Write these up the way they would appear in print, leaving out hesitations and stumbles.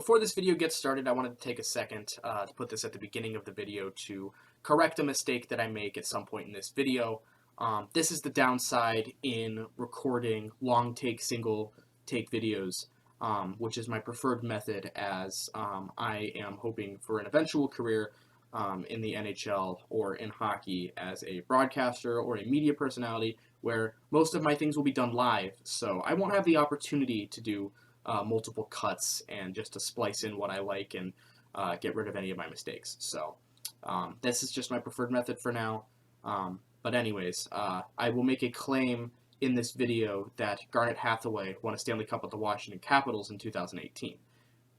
Before this video gets started, I wanted to take a second to put this at the beginning of the video to correct a mistake that I make at some point in this video. This is the downside in recording long take, single take videos, which is my preferred method as I am hoping for an eventual career in the NHL or in hockey as a broadcaster or a media personality where most of my things will be done live, so I won't have the opportunity to do multiple cuts and just to splice in what I like and get rid of any of my mistakes. So this is just my preferred method for now. But anyways, I will make a claim in this video that Garnet Hathaway won a Stanley Cup with the Washington Capitals in 2018.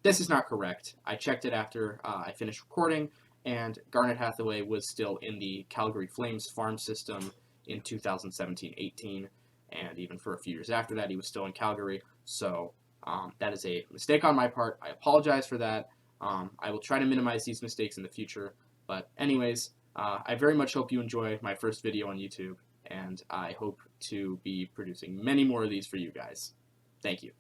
This is not correct. I checked it after I finished recording, and Garnet Hathaway was still in the Calgary Flames farm system in 2017-18, and even for a few years after that, he was still in Calgary. So that is a mistake on my part. I apologize for that. I will try to minimize these mistakes in the future. But anyways, I very much hope you enjoy my first video on YouTube, and I hope to be producing many more of these for you guys. Thank you.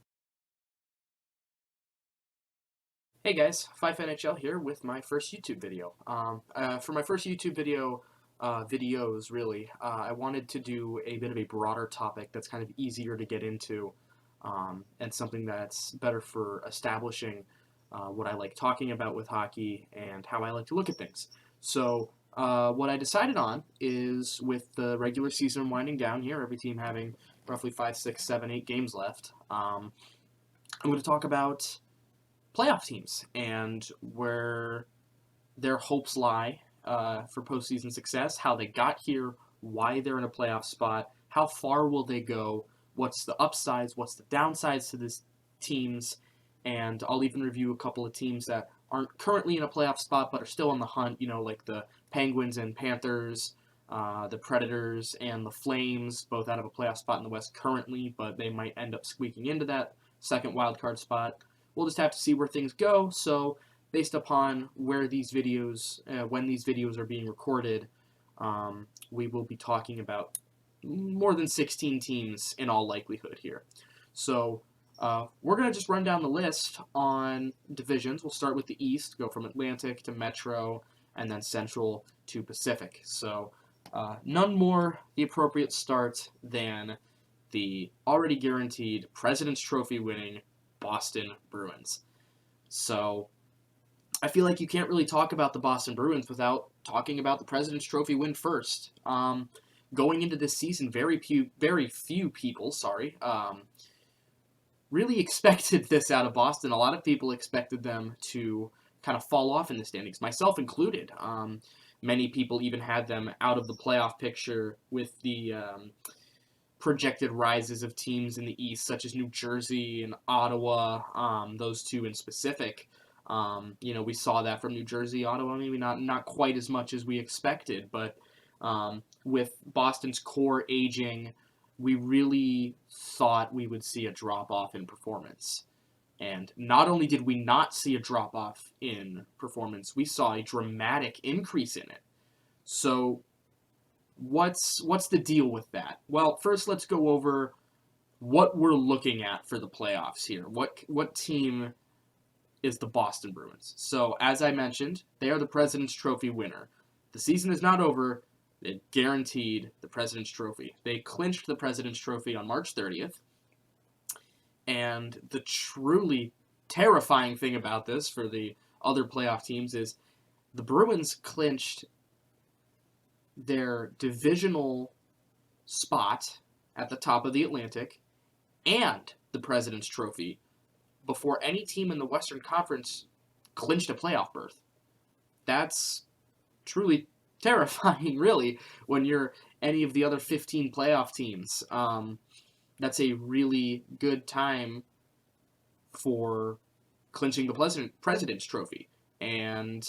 Hey guys, 5NHL here with my first YouTube video. For my first YouTube video, videos really, I wanted to do a bit of a broader topic that's kind of easier to get into, and something that's better for establishing what I like talking about with hockey and how I like to look at things. So what I decided on is, with the regular season winding down here, every team having roughly 5, 6, 7, 8 games left, I'm going to talk about playoff teams and where their hopes lie for postseason success, how they got here, why they're in a playoff spot, how far will they go, what's the upsides, what's the downsides to these teams, and I'll even review a couple of teams that aren't currently in a playoff spot but are still on the hunt, you know, like the Penguins and Panthers, the Predators and the Flames, both out of a playoff spot in the West currently, but they might end up squeaking into that second wildcard spot. We'll just have to see where things go. So based upon where these videos, when these videos are being recorded, we will be talking about more than 16 teams in all likelihood here. So we're going to just run down the list on divisions. We'll start with the East, go from Atlantic to Metro, and then Central to Pacific. So none more the appropriate start than the already guaranteed President's Trophy winning Boston Bruins. So I feel like you can't really talk about the Boston Bruins without talking about the President's Trophy win first. Going into this season, very few people, really expected this out of Boston. A lot of people expected them to kind of fall off in the standings, myself included. Many people even had them out of the playoff picture with the projected rises of teams in the East, such as New Jersey and Ottawa, those two in specific. We saw that from New Jersey, Ottawa, maybe not quite as much as we expected, but with Boston's core aging, we really thought we would see a drop-off in performance. And not only did we not see a drop-off in performance, we saw a dramatic increase in it. So what's the deal with that? Well, first let's go over what we're looking at for the playoffs here. What team is the Boston Bruins? So, as I mentioned, they are the President's Trophy winner. The season is not over. They guaranteed the President's Trophy. They clinched the President's Trophy on March 30th. And the truly terrifying thing about this for the other playoff teams is the Bruins clinched their divisional spot at the top of the Atlantic and the President's Trophy before any team in the Western Conference clinched a playoff berth. That's truly terrifying, really, when you're any of the other 15 playoff teams. That's a really good time for clinching the President's Trophy. And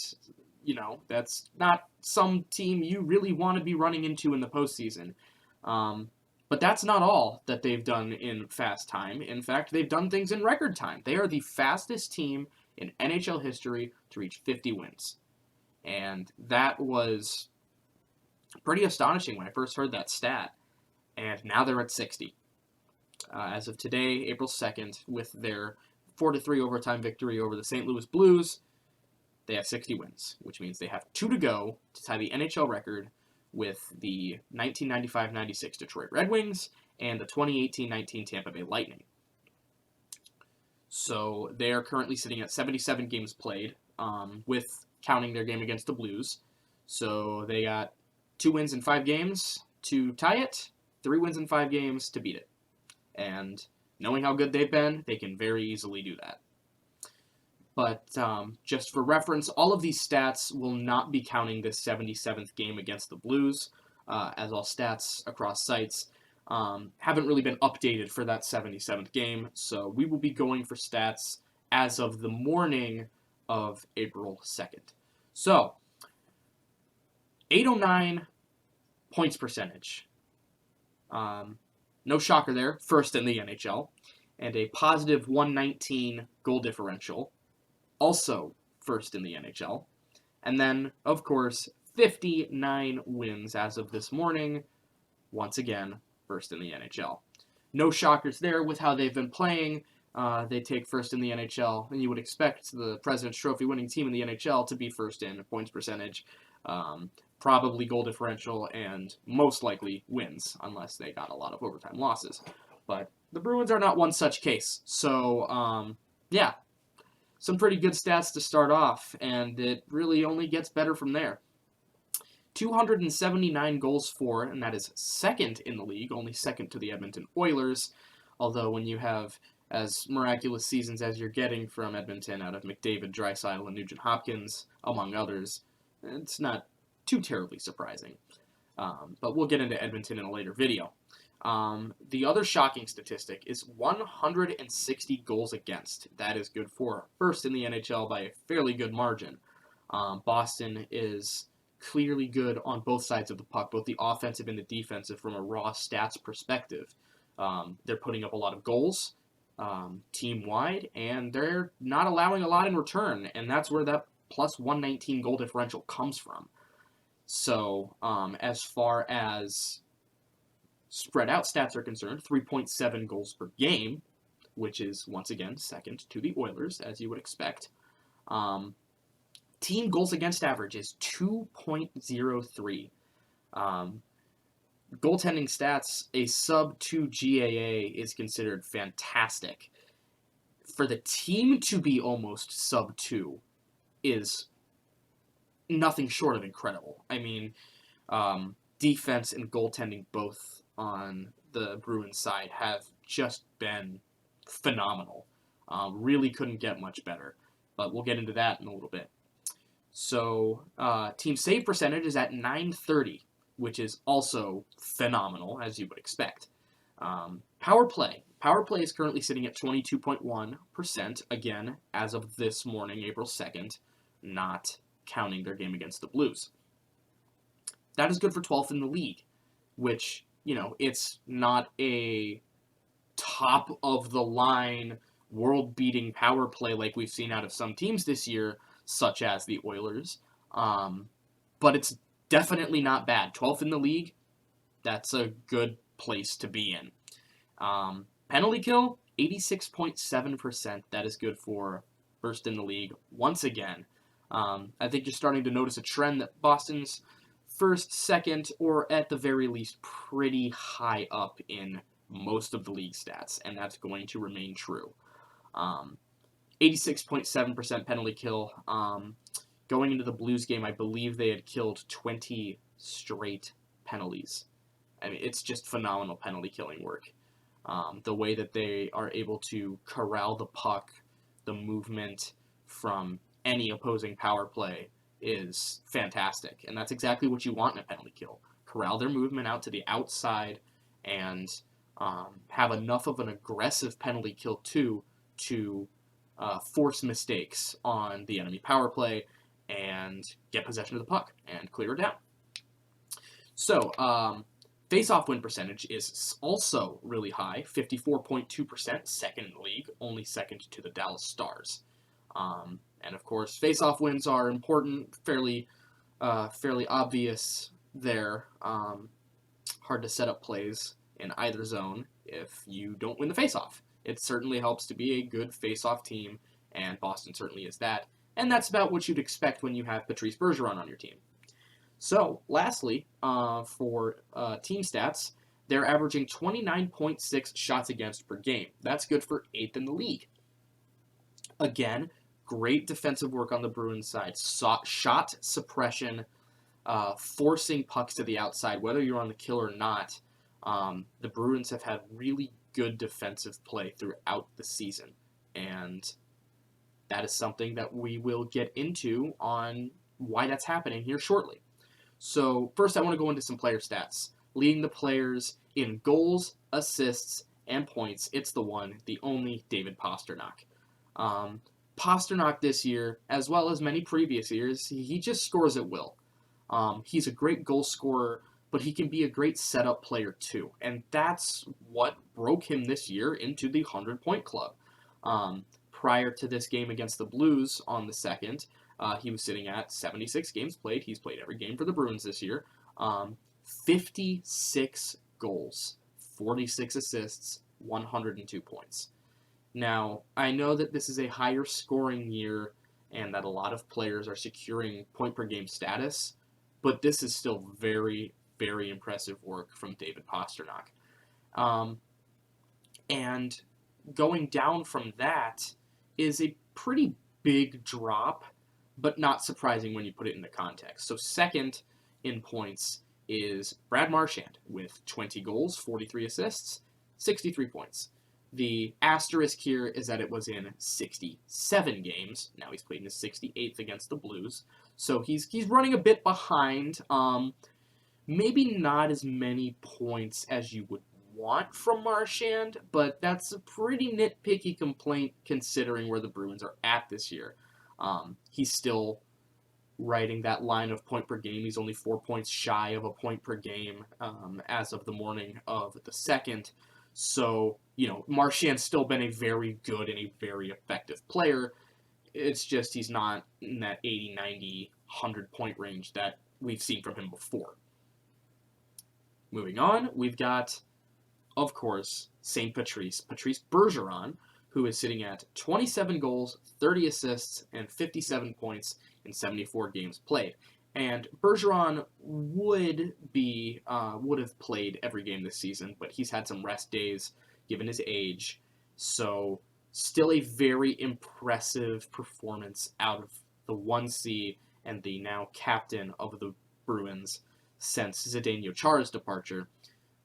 that's not some team you really want to be running into in the postseason. But that's not all that they've done in fast time. In fact, they've done things in record time. They are the fastest team in NHL history to reach 50 wins. And that was pretty astonishing when I first heard that stat. And now they're at 60. As of today, April 2nd, with their 4-3 overtime victory over the St. Louis Blues. They have 60 wins, which means they have 2 to go to tie the NHL record with the 1995-96 Detroit Red Wings and the 2018-19 Tampa Bay Lightning. So they are currently sitting at 77 games played, with counting their game against the Blues. So they got 2 wins in 5 games to tie it, 3 wins in 5 games to beat it. And knowing how good they've been, they can very easily do that. But just for reference, all of these stats will not be counting this 77th game against the Blues, as all stats across sites haven't really been updated for that 77th game. So we will be going for stats as of the morning of April 2nd. So, 809 points percentage. No shocker there, first in the NHL. And a positive 119 goal differential, also first in the NHL. And then, of course, 59 wins as of this morning, once again, first in the NHL. No shockers there with how they've been playing. They take first in the NHL, and you would expect the President's Trophy winning team in the NHL to be first in points percentage, probably goal differential, and most likely wins, unless they got a lot of overtime losses. But the Bruins are not one such case. So, yeah, some pretty good stats to start off, and it really only gets better from there. 279 goals for, and that is second in the league, only second to the Edmonton Oilers, although when you have as miraculous seasons as you're getting from Edmonton out of McDavid, Draisaitl, and Nugent-Hopkins, among others, it's not too terribly surprising. But we'll get into Edmonton in a later video. The other shocking statistic is 160 goals against. That is good for first in the NHL by a fairly good margin. Boston is clearly good on both sides of the puck, both the offensive and the defensive from a raw stats perspective. They're putting up a lot of goals team-wide, and they're not allowing a lot in return, and that's where that plus 119 goal differential comes from. So, as far as spread out stats are concerned, 3.7 goals per game, which is, once again, second to the Oilers, as you would expect. Team goals against average is 2.03. Goaltending stats, a sub-2 GAA is considered fantastic. For the team to be almost sub-2 is nothing short of incredible. I mean, defense and goaltending both on the Bruins side have just been phenomenal. Really couldn't get much better, but we'll get into that in a little bit. So, team save percentage is at .930, which is also phenomenal, as you would expect. Power play. Power play is currently sitting at 22.1%, again, as of this morning, April 2nd, not counting their game against the Blues. That is good for 12th in the league, which, it's not a top-of-the-line, world-beating power play like we've seen out of some teams this year, such as the Oilers, but it's definitely not bad. 12th in the league, that's a good place to be in. Penalty kill, 86.7%. That is good for first in the league once again. I think you're starting to notice a trend that Boston's first, second, or at the very least pretty high up in most of the league stats, and that's going to remain true. 86.7% penalty kill. Going into the Blues game, I believe they had killed 20 straight penalties. I mean, it's just phenomenal penalty killing work. The way that they are able to corral the puck, the movement from any opposing power play is fantastic. And that's exactly what you want in a penalty kill. Corral their movement out to the outside and have enough of an aggressive penalty kill, too, to force mistakes on the enemy power play and get possession of the puck and clear it down. So, face-off win percentage is also really high, 54.2%, second in the league, only second to the Dallas Stars. And of course, face-off wins are important, fairly obvious there. Hard to set up plays in either zone if you don't win the face-off. It certainly helps to be a good face-off team, and Boston certainly is that. And that's about what you'd expect when you have Patrice Bergeron on your team. So, lastly, for team stats, they're averaging 29.6 shots against per game. That's good for 8th in the league. Again, great defensive work on the Bruins side. Shot suppression, forcing pucks to the outside, whether you're on the kill or not. The Bruins have had really good defensive play throughout the season. And that is something that we will get into on why that's happening here shortly. So first I want to go into some player stats. Leading the players in goals, assists, and points, it's the one, the only David Pastrnak. Pastrnak this year, as well as many previous years, he just scores at will. He's a great goal scorer, but he can be a great setup player too. And that's what broke him this year into the 100-point club. Prior to this game against the Blues on the 2nd, he was sitting at 76 games played. He's played every game for the Bruins this year. 56 goals, 46 assists, 102 points. Now, I know that this is a higher scoring year and that a lot of players are securing point-per-game status, but this is still very, very impressive work from David Pastrnak. And going down from that is a pretty big drop, but not surprising when you put it into context. So second in points is Brad Marchand with 20 goals, 43 assists, 63 points. The asterisk here is that it was in 67 games. Now he's played in his 68th against the Blues. So he's running a bit behind. Maybe not as many points as you would want from Marchand, but that's a pretty nitpicky complaint considering where the Bruins are at this year. He's still riding that line of point per game. He's only 4 points shy of a point per game as of the morning of the 2nd. So, Marchand's still been a very good and a very effective player. It's just he's not in that 80, 90, 100-point range that we've seen from him before. Moving on, we've got, of course, St. Patrice Bergeron, who is sitting at 27 goals, 30 assists, and 57 points in 74 games played. And Bergeron would have played every game this season, but he's had some rest days given his age. So still a very impressive performance out of the 1C and the now captain of the Bruins since Zdeno Chara's departure.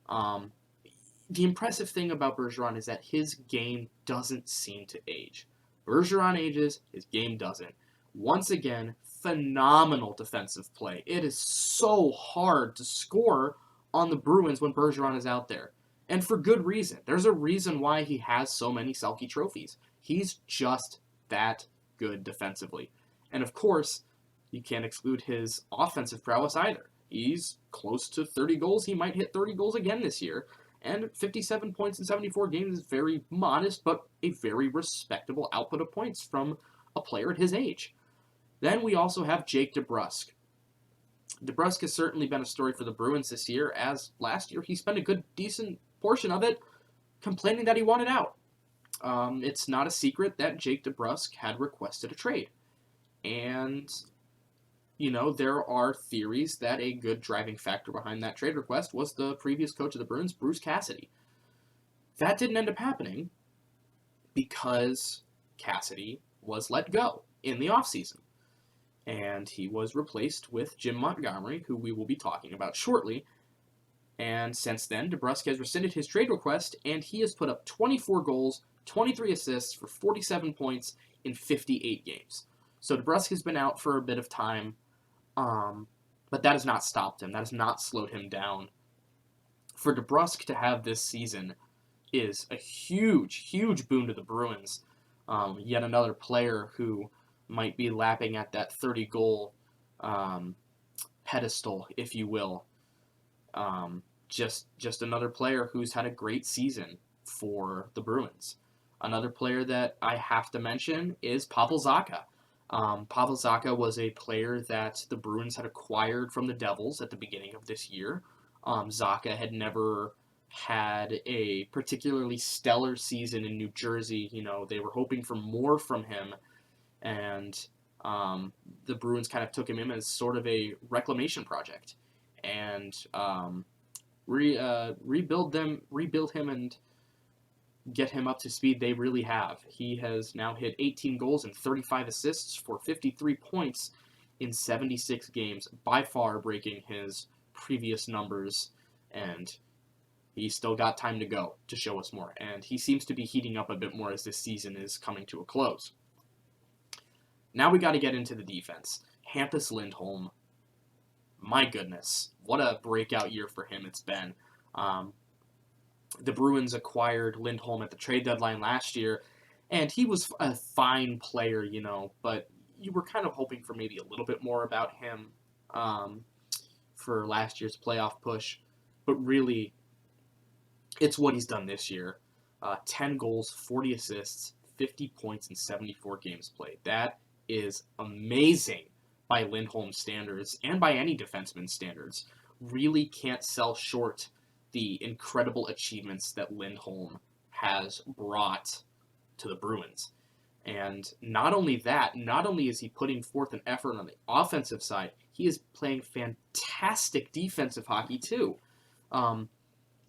The impressive thing about Bergeron is that his game doesn't seem to age. Bergeron ages, his game doesn't. Once again, phenomenal defensive play. It is so hard to score on the Bruins when Bergeron is out there. And for good reason. There's a reason why he has so many Selke trophies. He's just that good defensively. And of course, you can't exclude his offensive prowess either. He's close to 30 goals. He might hit 30 goals again this year. And 57 points in 74 games is very modest, but a very respectable output of points from a player at his age. Then we also have Jake DeBrusk. DeBrusk has certainly been a story for the Bruins this year, as last year he spent a decent portion of it complaining that he wanted out. It's not a secret that Jake DeBrusk had requested a trade. And, there are theories that a good driving factor behind that trade request was the previous coach of the Bruins, Bruce Cassidy. That didn't end up happening because Cassidy was let go in the offseason. And he was replaced with Jim Montgomery, who we will be talking about shortly. And since then, DeBrusk has rescinded his trade request, and he has put up 24 goals, 23 assists for 47 points in 58 games. So DeBrusk has been out for a bit of time, but that has not stopped him. That has not slowed him down. For DeBrusk to have this season is a huge, huge boon to the Bruins. Yet another player who might be lapping at that 30-goal pedestal, if you will. Just another player who's had a great season for the Bruins. Another player that I have to mention is Pavel Zacha. Pavel Zacha was a player that the Bruins had acquired from the Devils at the beginning of this year. Zacha had never had a particularly stellar season in New Jersey. You know, they were hoping for more from him, and the Bruins kind of took him in as sort of a reclamation project, and rebuild him, and get him up to speed. They really have. He has now hit 18 goals and 35 assists for 53 points in 76 games, by far breaking his previous numbers, and he's still got time to go to show us more, and he seems to be heating up a bit more as this season is coming to a close. Now we got to get into the defense. Hampus Lindholm, my goodness, what a breakout year for him it's been. The Bruins acquired Lindholm at the trade deadline last year, and he was a fine player, you know, but you were kind of hoping for maybe a little bit more about him for last year's playoff push. But really, it's what he's done this year. 10 goals, 40 assists, 50 points in 74 games played. That is amazing by Lindholm standards and by any defenseman's standards. Really can't sell short the incredible achievements that Lindholm has brought to the Bruins. And not only that, not only is he putting forth an effort on the offensive side, he is playing fantastic defensive hockey too.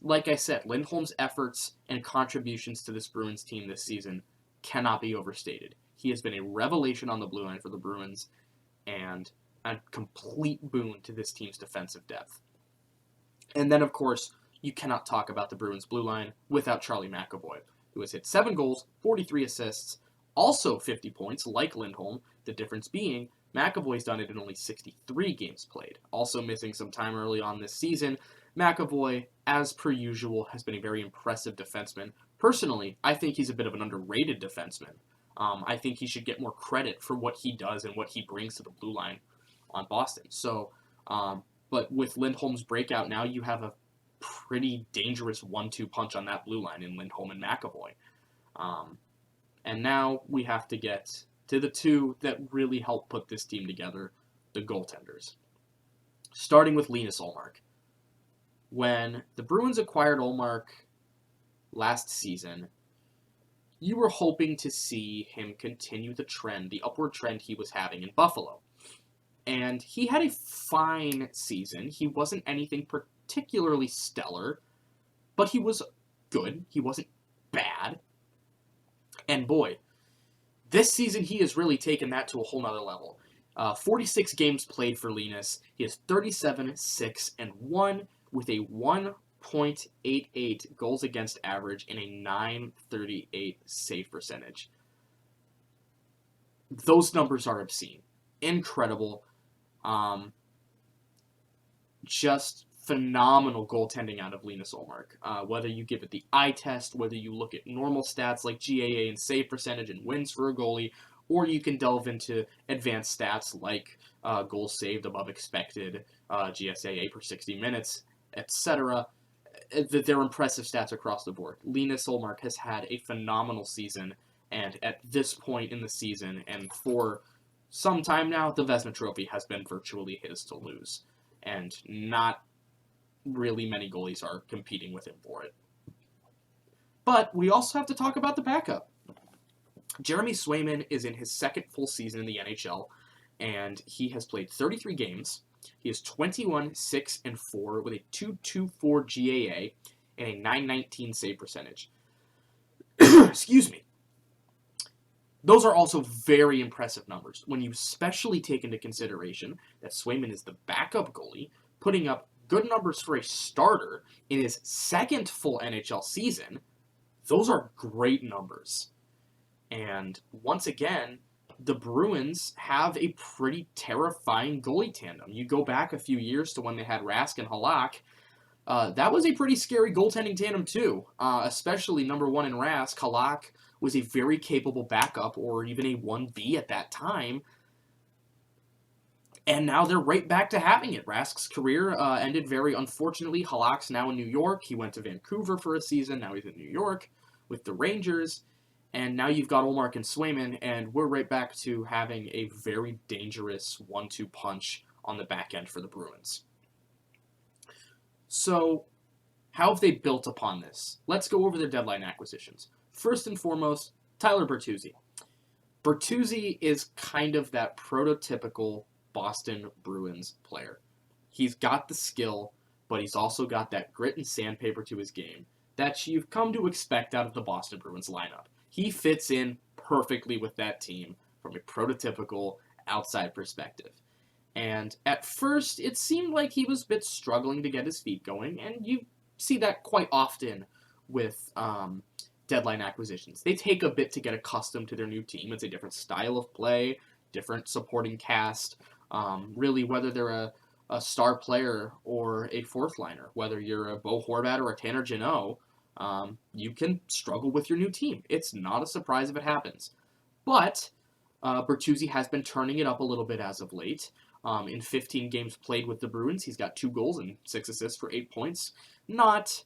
Like I said, Lindholm's efforts and contributions to this Bruins team this season cannot be overstated. He has been a revelation on the blue line for the Bruins and a complete boon to this team's defensive depth. And then, of course, you cannot talk about the Bruins blue line without Charlie McAvoy, who has hit 7 goals, 43 assists, also 50 points, like Lindholm, the difference being McAvoy's done it in only 63 games played. Also missing some time early on this season, McAvoy, as per usual, has been a very impressive defenseman. Personally, I think he's a bit of an underrated defenseman. I think he should get more credit for what he does and what he brings to the blue line on Boston. So, but with Lindholm's breakout now, you have a pretty dangerous 1-2 punch on that blue line in Lindholm and McAvoy. And now we have to get to the two that really help put this team together, the goaltenders. Starting with Linus Ullmark. When the Bruins acquired Ullmark last season, you were hoping to see him continue the trend, the upward trend he was having in Buffalo. And he had a fine season. He wasn't anything particularly stellar, but he was good. He wasn't bad. And boy, this season he has really taken that to a whole nother level. 46 games played for Linus. He has 37, 6, and 1 with a 1.88 goals against average and a .938 save percentage. Those numbers are obscene. Incredible. Just phenomenal goaltending out of Linus Ullmark. Whether you give it the eye test, whether you look at normal stats like GAA and save percentage and wins for a goalie, or you can delve into advanced stats like goals saved above expected, GSAA per 60 minutes, etc. They're impressive stats across the board. Linus Ullmark has had a phenomenal season, and at this point in the season, and for some time now, the Vezina Trophy has been virtually his to lose, and not really many goalies are competing with him for it. But we also have to talk about the backup. Jeremy Swayman is in his second full season in the NHL, and he has played 33 games. He is 21, 6, and 4 with a .224 GAA and a .919 save percentage. Excuse me. Those are also very impressive numbers when you especially take into consideration that Swayman is the backup goalie, putting up good numbers for a starter in his second full NHL season. Those are great numbers. And once again, the Bruins have a pretty terrifying goalie tandem. You go back a few years to when they had Rask and Halak. That was a pretty scary goaltending tandem too, especially number one in Rask. Halak was a very capable backup, or even a 1B at that time. And now they're right back to having it. Rask's career ended very unfortunately. Halak's now in New York. He went to Vancouver for a season. Now he's in New York with the Rangers. And now you've got Ullmark and Swayman, and we're right back to having a very dangerous 1-2 punch on the back end for the Bruins. So, How have they built upon this? Let's go over their deadline acquisitions. First and foremost, Tyler Bertuzzi. Bertuzzi is kind of that prototypical Boston Bruins player. He's got the skill, but he's also got that grit and sandpaper to his game that you've come to expect out of the Boston Bruins lineup. He fits in perfectly with that team from a prototypical outside perspective. And at first, it seemed like he was a bit struggling to get his feet going, and you see that quite often with deadline acquisitions. They take a bit to get accustomed to their new team. It's a different style of play, different supporting cast. Really, whether they're a star player or a fourth liner, whether you're a Bo Horvat or a Tanner Jeannot, you can struggle with your new team. It's not a surprise if it happens. But Bertuzzi has been turning it up a little bit as of late. In 15 games played with the Bruins, he's got 2 goals and 6 assists for 8 points. Not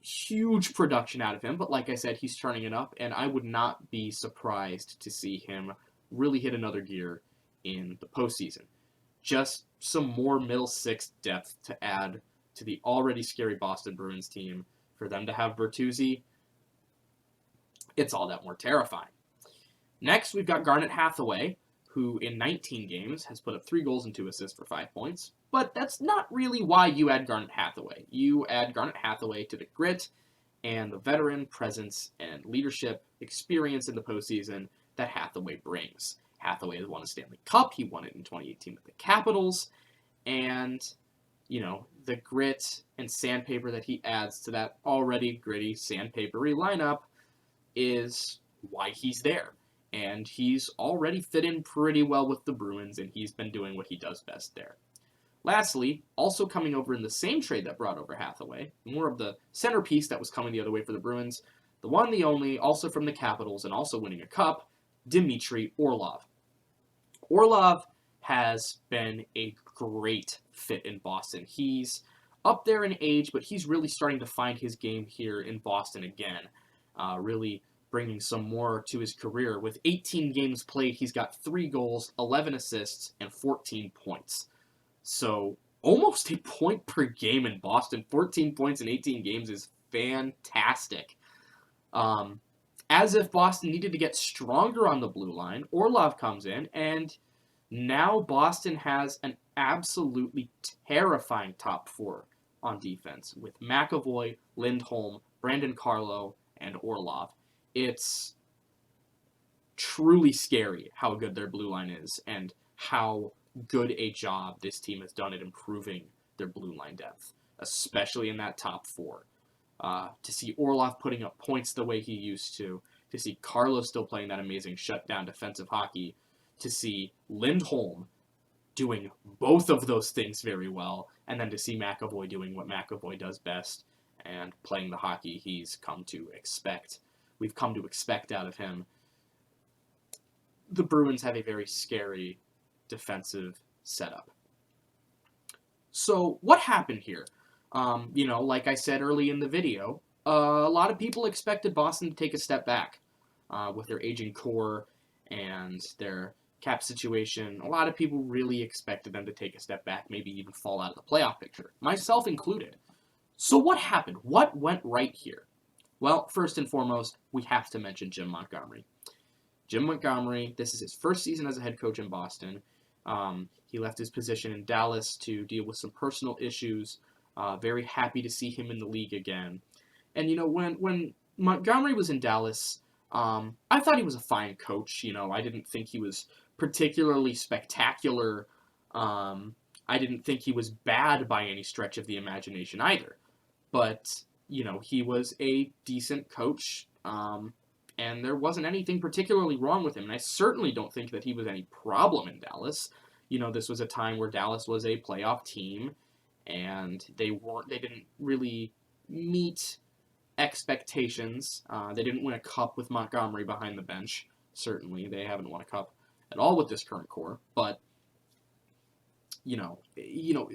huge production out of him, but like I said, he's turning it up, and I would not be surprised to see him really hit another gear in the postseason. Just some more middle six depth to add to the already scary Boston Bruins team. For them to have Bertuzzi, it's all that more terrifying. Next, we've got Garnet Hathaway, who in 19 games has put up 3 goals and 2 assists for 5 points. But that's not really why you add Garnet Hathaway. You add Garnet Hathaway to the grit and the veteran presence and leadership experience in the postseason that Hathaway brings. Hathaway has won a Stanley Cup. He won it in 2018 with the Capitals. And, you know, the grit and sandpaper that he adds to that already gritty, sandpapery lineup is why he's there. And he's already fit in pretty well with the Bruins, and he's been doing what he does best there. Lastly, also coming over in the same trade that brought over Hathaway, more of the centerpiece that was coming the other way for the Bruins, the one, the only, also from the Capitals and also winning a cup, Dmitry Orlov. Orlov has been a great fit in Boston. He's up there in age, but he's really starting to find his game here in Boston again, really bringing some more to his career. With 18 games played, he's got 3 goals, 11 assists, and 14 points. So almost a point per game in Boston. 14 points in 18 games is fantastic. As if Boston needed to get stronger on the blue line, Orlov comes in, and now Boston has an absolutely terrifying top 4 on defense with McAvoy, Lindholm, Brandon Carlo, and Orlov. It's truly scary how good their blue line is and how good a job this team has done at improving their blue line depth, especially in that top 4. To see Orlov putting up points the way he used to see Carlo still playing that amazing shutdown defensive hockey, to see Lindholm doing both of those things very well, and then to see McAvoy doing what McAvoy does best and playing the hockey he's come to expect. We've come to expect out of him. The Bruins have a very scary defensive setup. So what happened here? Like I said early in the video, a lot of people expected Boston to take a step back with their aging core and their cap situation. A lot of people really expected them to take a step back, maybe even fall out of the playoff picture, myself included. So what happened? What went right here? Well, first and foremost, we have to mention Jim Montgomery. Jim Montgomery, this is his first season as a head coach in Boston. He left his position in Dallas to deal with some personal issues. Very happy to see him in the league again. And, when Montgomery was in Dallas, I thought he was a fine coach. I didn't think he was particularly spectacular. I didn't think he was bad by any stretch of the imagination either. But, he was a decent coach, and there wasn't anything particularly wrong with him. And I certainly don't think that he was any problem in Dallas. This was a time where Dallas was a playoff team, and they didn't really meet expectations. They didn't win a cup with Montgomery behind the bench. Certainly, they haven't won a cup at all with this current core. But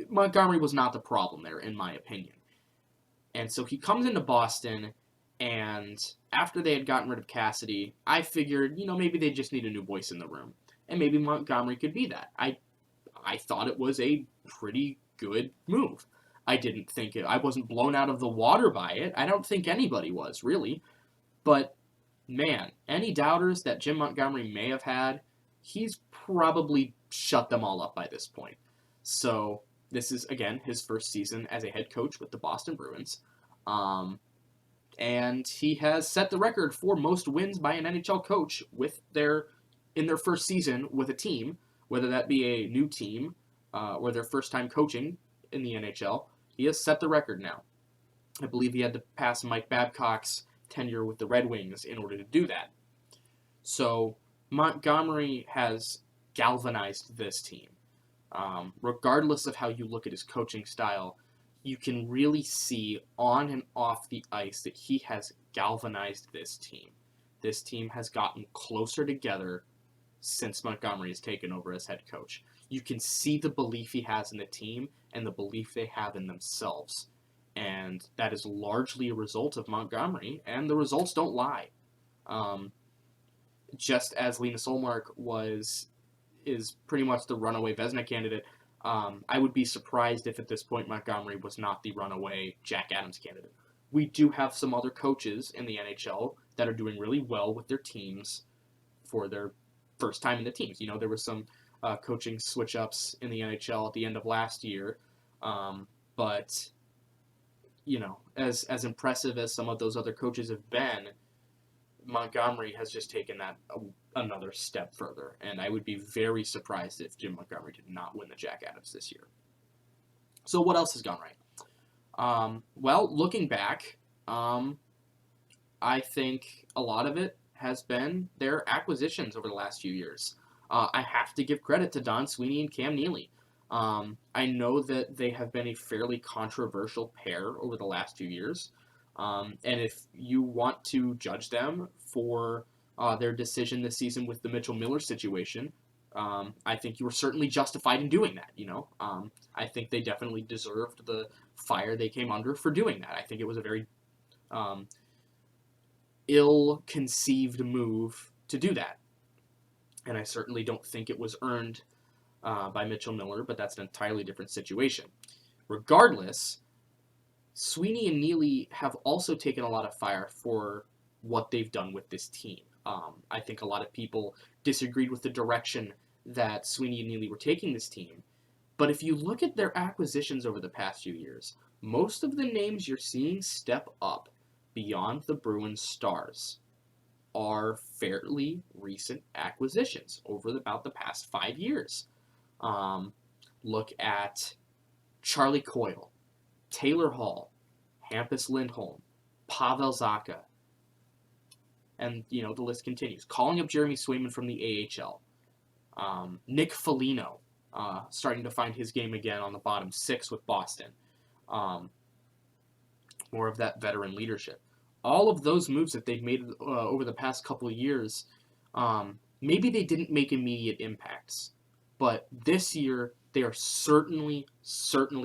Montgomery was not the problem there, in my opinion. And so he comes into Boston, and after they had gotten rid of Cassidy, I figured, maybe they just need a new voice in the room. And maybe Montgomery could be that. I thought it was a pretty good move. I didn't think it. I wasn't blown out of the water by it. I don't think anybody was, really. But, man, any doubters that Jim Montgomery may have had, he's probably shut them all up by this point. So, this is, again, his first season as a head coach with the Boston Bruins. And he has set the record for most wins by an NHL coach in their first season with a team, whether that be a new team or their first time coaching in the NHL. He has set the record now. I believe he had to pass Mike Babcock's tenure with the Red Wings in order to do that. So Montgomery has galvanized this team. Regardless of how you look at his coaching style, you can really see on and off the ice that he has galvanized this team. This team has gotten closer together since Montgomery has taken over as head coach. You can see the belief he has in the team and the belief they have in themselves. And that is largely a result of Montgomery, and the results don't lie. Just as Linus Ullmark is pretty much the runaway Vezina candidate, I would be surprised if at this point Montgomery was not the runaway Jack Adams candidate. We do have some other coaches in the NHL that are doing really well with their teams for their first time in the teams. There was some coaching switch-ups in the NHL at the end of last year, but as impressive as some of those other coaches have been, Montgomery has just taken that another step further, and I would be very surprised if Jim Montgomery did not win the Jack Adams this year. So what else has gone right? Well, looking back, I think a lot of it has been their acquisitions over the last few years. I have to give credit to Don Sweeney and Cam Neely. I know that they have been a fairly controversial pair over the last few years. And if you want to judge them for their decision this season with the Mitchell Miller situation, I think you were certainly justified in doing that. I think they definitely deserved the fire they came under for doing that. I think it was a very ill-conceived move to do that. And I certainly don't think it was earned by Mitchell Miller, but that's an entirely different situation. Regardless, Sweeney and Neely have also taken a lot of fire for what they've done with this team. I think a lot of people disagreed with the direction that Sweeney and Neely were taking this team. But if you look at their acquisitions over the past few years, most of the names you're seeing step up beyond the Bruins stars are fairly recent acquisitions over about the past 5 years. Look at Charlie Coyle, Taylor Hall, Hampus Lindholm, Pavel Zacha, and the list continues. Calling up Jeremy Swayman from the AHL, Nick Foligno starting to find his game again on the bottom six with Boston. More of that veteran leadership. All of those moves that they've made over the past couple of years, maybe they didn't make immediate impacts, but this year they are certainly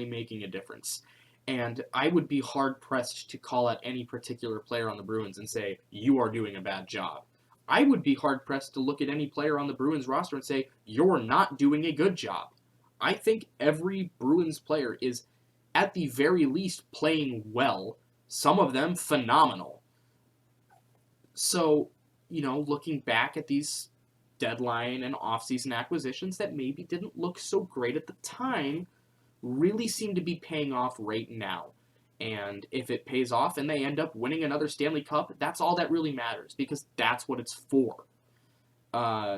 making a difference. And I would be hard-pressed to call out any particular player on the Bruins and say, you are doing a bad job. I would be hard-pressed to look at any player on the Bruins roster and say, you're not doing a good job. I think every Bruins player is, at the very least, playing well. Some of them phenomenal. So, looking back at these deadline and off-season acquisitions that maybe didn't look so great at the time, really seem to be paying off right now. And if it pays off and they end up winning another Stanley Cup, that's all that really matters, because that's what it's for.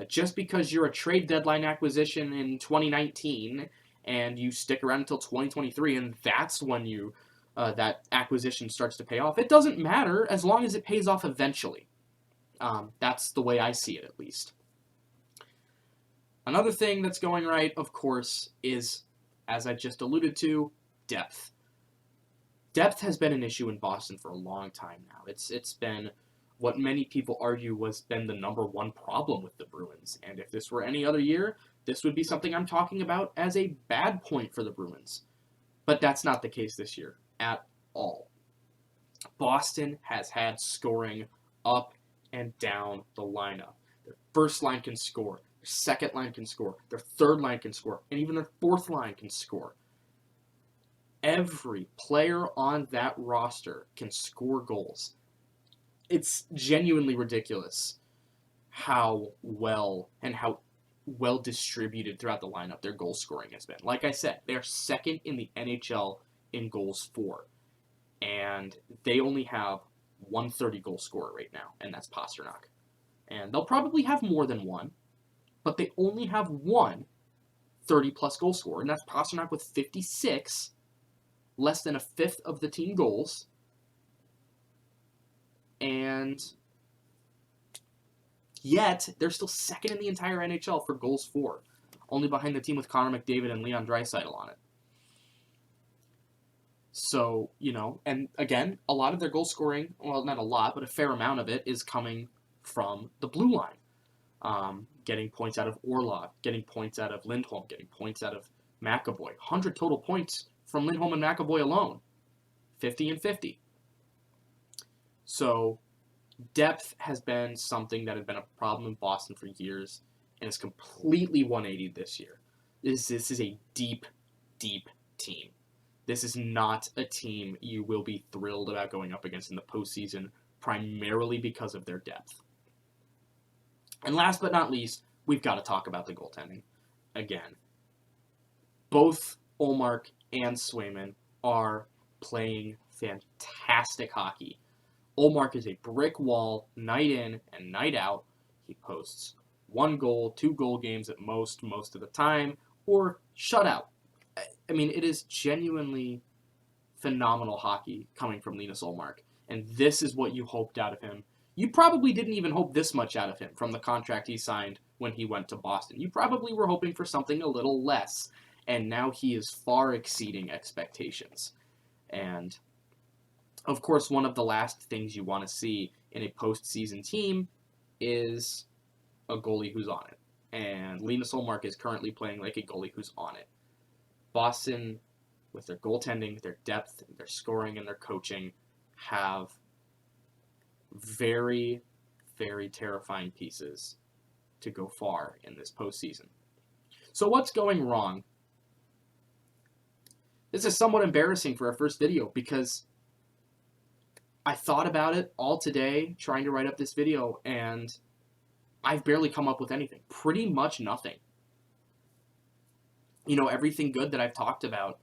Just because you're a trade deadline acquisition in 2019 and you stick around until 2023 and that's when that acquisition starts to pay off, it doesn't matter as long as it pays off eventually. That's the way I see it, at least. Another thing that's going right, of course, is, as I just alluded to, depth. Depth has been an issue in Boston for a long time now. It's been what many people argue was been the number one problem with the Bruins. And if this were any other year, this would be something I'm talking about as a bad point for the Bruins. But that's not the case this year at all. Boston has had scoring up and down the lineup. Their first line can score. Their second line can score. Their third line can score. And even their fourth line can score. Every player on that roster can score goals. It's genuinely ridiculous how well distributed throughout the lineup their goal scoring has been. Like I said, they're second in the NHL in goals for, and they only have one 30-goal scorer right now, and that's Pastrnak. And they'll probably have more than one, but they only have one 30-plus goal scorer, and that's Pastrnak with 56, less than a fifth of the team goals, and yet they're still second in the entire NHL for goals for, only behind the team with Connor McDavid and Leon Draisaitl on it. So, and again, a lot of their goal scoring, well, not a lot, but a fair amount of it is coming from the blue line. Getting points out of Orlov, getting points out of Lindholm, getting points out of McAvoy. 100 total points from Lindholm and McAvoy alone. 50 and 50. So, depth has been something that has been a problem in Boston for years, and it's completely 180 this year. This is a deep, deep team. This is not a team you will be thrilled about going up against in the postseason, primarily because of their depth. And last but not least, we've got to talk about the goaltending. Again, both Ullmark and Swayman are playing fantastic hockey. Ullmark is a brick wall night in and night out. He posts 1 goal, 2 goal games at most of the time, or shutout. I mean, it is genuinely phenomenal hockey coming from Linus Ullmark, and this is what you hoped out of him. You probably didn't even hope this much out of him from the contract he signed when he went to Boston. You probably were hoping for something a little less, and now he is far exceeding expectations. And, of course, one of the last things you want to see in a postseason team is a goalie who's on it. And Linus Ullmark is currently playing like a goalie who's on it. Boston, with their goaltending, their depth, their scoring, and their coaching, have very, very terrifying pieces to go far in this postseason. So what's going wrong? This is somewhat embarrassing for our first video because I thought about it all today trying to write up this video, and I've barely come up with anything. Pretty much nothing. Everything good that I've talked about,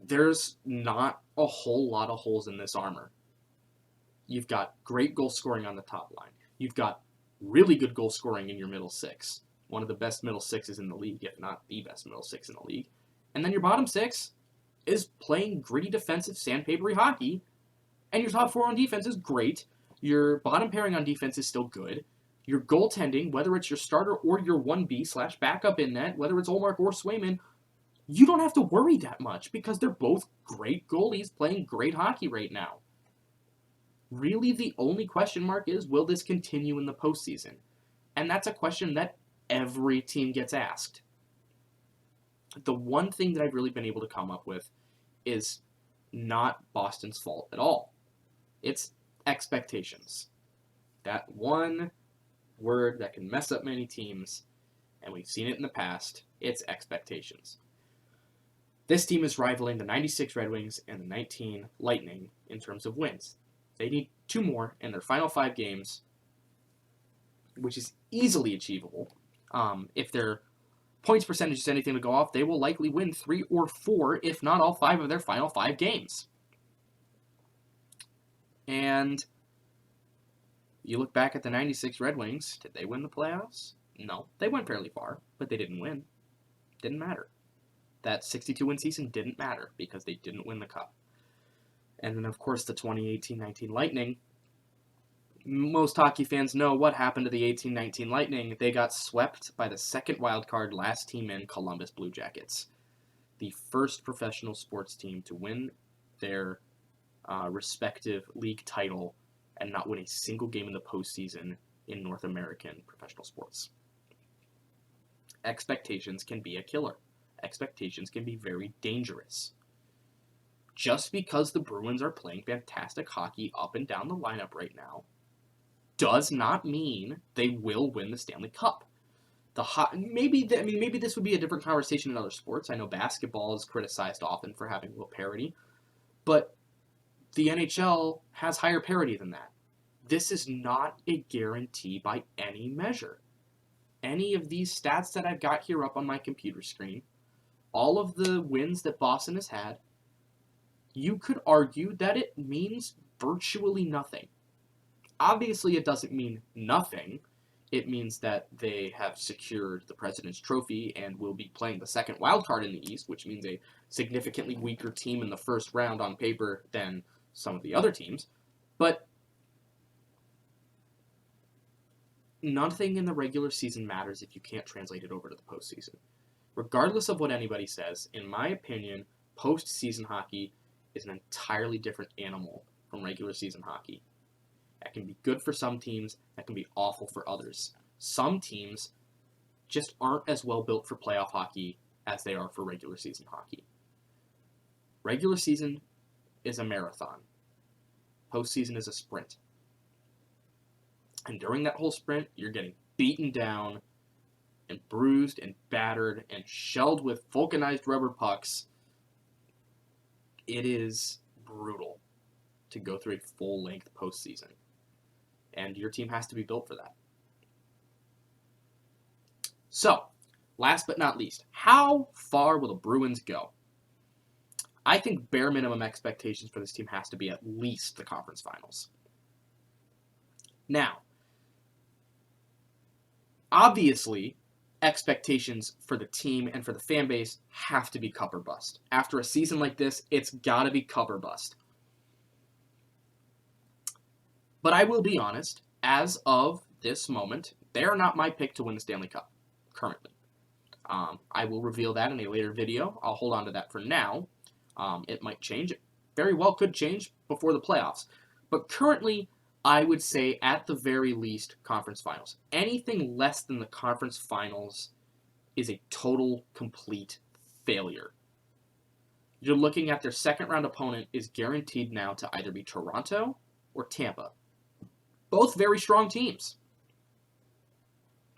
there's not a whole lot of holes in this armor. You've got great goal scoring on the top line. You've got really good goal scoring in your middle six. One of the best middle sixes in the league, if not the best middle six in the league. And then your bottom six is playing gritty defensive sandpapery hockey. And your top four on defense is great. Your bottom pairing on defense is still good. Your goaltending, whether it's your starter or your 1B/backup in net, whether it's Ullmark or Swayman, you don't have to worry that much because they're both great goalies playing great hockey right now. Really, the only question mark is, will this continue in the postseason? And that's a question that every team gets asked. The one thing that I've really been able to come up with is not Boston's fault at all. It's expectations. That one word that can mess up many teams, and we've seen it in the past, it's expectations. This team is rivaling the 96 Red Wings and the 19 Lightning in terms of wins. They need 2 more in their final 5 games, which is easily achievable. If their points percentage is anything to go off, they will likely win 3 or 4, if not all 5 of their final 5 games. And you look back at the 96 Red Wings, did they win the playoffs? No, they went fairly far, but they didn't win. Didn't matter. That 62-win season didn't matter because they didn't win the Cup. And then, of course, the 2018-19 Lightning. Most hockey fans know what happened to the 18-19 Lightning. They got swept by the second wildcard last team in, Columbus Blue Jackets. The first professional sports team to win their respective league title and not win a single game in the postseason in North American professional sports. Expectations can be a killer. Expectations can be very dangerous. Just because the Bruins are playing fantastic hockey up and down the lineup right now does not mean they will win the Stanley Cup. maybe this would be a different conversation in other sports. I know basketball is criticized often for having low parity, but the NHL has higher parity than that. This is not a guarantee by any measure. Any of these stats that I've got here up on my computer screen, all of the wins that Boston has had, you could argue that it means virtually nothing. Obviously, it doesn't mean nothing. It means that they have secured the President's Trophy and will be playing the second wild card in the East, which means a significantly weaker team in the first round on paper than some of the other teams. But nothing in the regular season matters if you can't translate it over to the postseason. Regardless of what anybody says, in my opinion, postseason hockey is an entirely different animal from regular season hockey. That can be good for some teams, that can be awful for others. Some teams just aren't as well built for playoff hockey as they are for regular season hockey. Regular season is a marathon. Postseason is a sprint. And during that whole sprint, you're getting beaten down and bruised and battered and shelled with vulcanized rubber pucks. It is brutal to go through a full-length postseason. And your team has to be built for that. So, last but not least, how far will the Bruins go? I think bare minimum expectations for this team has to be at least the conference finals. Now, obviously, expectations for the team and for the fan base have to be cup or bust. After a season like this, it's got to be cup or bust. But I will be honest, as of this moment, they are not my pick to win the Stanley Cup, currently. I will reveal that in a later video. I'll hold on to that for now. It might change. It very well could change before the playoffs. But currently, I would say at the very least, conference finals. Anything less than the conference finals is a total, complete failure. You're looking at their second round opponent is guaranteed now to either be Toronto or Tampa. Both very strong teams.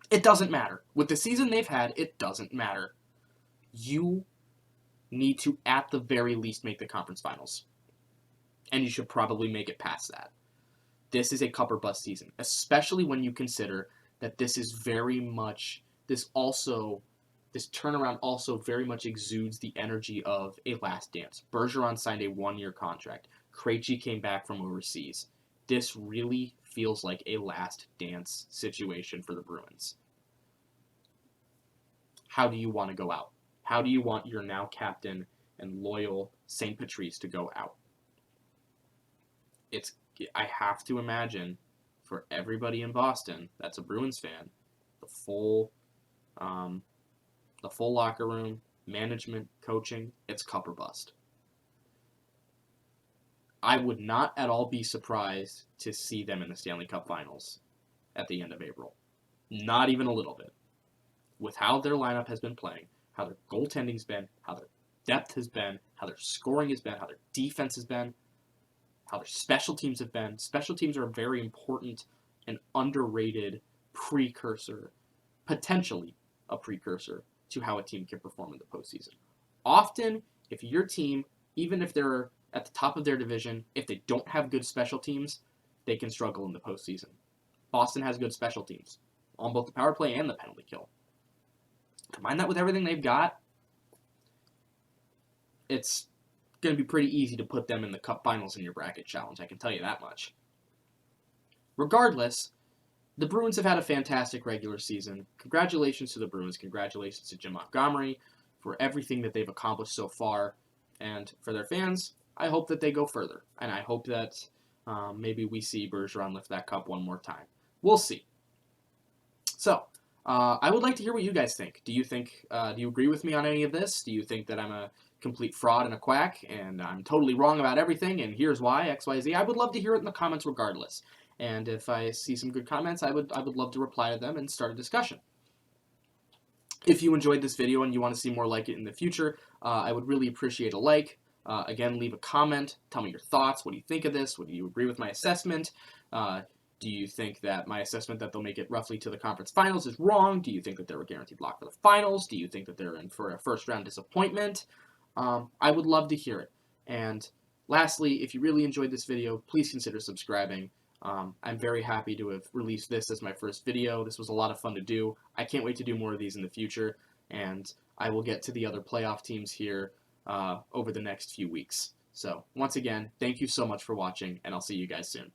It doesn't matter. With the season they've had, it doesn't matter. You need to, at the very least, make the conference finals. And you should probably make it past that. This is a cup or bust season, especially when you consider that this is very much, this turnaround also very much exudes the energy of a last dance. Bergeron signed a 1-year contract. Krejci came back from overseas. This really feels like a last dance situation for the Bruins. How do you want to go out? How do you want your now captain and loyal St. Patrice to go out? I have to imagine for everybody in Boston that's a Bruins fan, the full locker room, management, coaching, it's cup or bust. I would not at all be surprised to see them in the Stanley Cup Finals at the end of April. Not even a little bit. With how their lineup has been playing, how their goaltending's been, how their depth has been, how their scoring has been, how their defense has been, how their special teams have been. Special teams are a very important and underrated precursor, potentially a precursor to how a team can perform in the postseason. Often, if your team, even if they're at the top of their division, if they don't have good special teams, they can struggle in the postseason. Boston has good special teams on both the power play and the penalty kill. Combine that with everything they've got, it's going to be pretty easy to put them in the Cup Finals in your bracket challenge, I can tell you that much. Regardless, the Bruins have had a fantastic regular season. Congratulations to the Bruins. Congratulations to Jim Montgomery for everything that they've accomplished so far. And for their fans, I hope that they go further. And I hope that maybe we see Bergeron lift that cup one more time. We'll see. So, I would like to hear what you guys think. Do you agree with me on any of this? Do you think that I'm a complete fraud and a quack and I'm totally wrong about everything and here's why, X, Y, Z? I would love to hear it in the comments regardless. And if I see some good comments, I would love to reply to them and start a discussion. If you enjoyed this video and you want to see more like it in the future, I would really appreciate a like. Again, leave a comment. Tell me your thoughts. What do you think of this? Do you agree with my assessment? Do you think that my assessment that they'll make it roughly to the conference finals is wrong? Do you think that they're a guaranteed lock for the finals? Do you think that they're in for a first round disappointment? I would love to hear it. And lastly, if you really enjoyed this video, please consider subscribing. I'm very happy to have released this as my first video. This was a lot of fun to do. I can't wait to do more of these in the future, and I will get to the other playoff teams here over the next few weeks. So once again, thank you so much for watching, and I'll see you guys soon.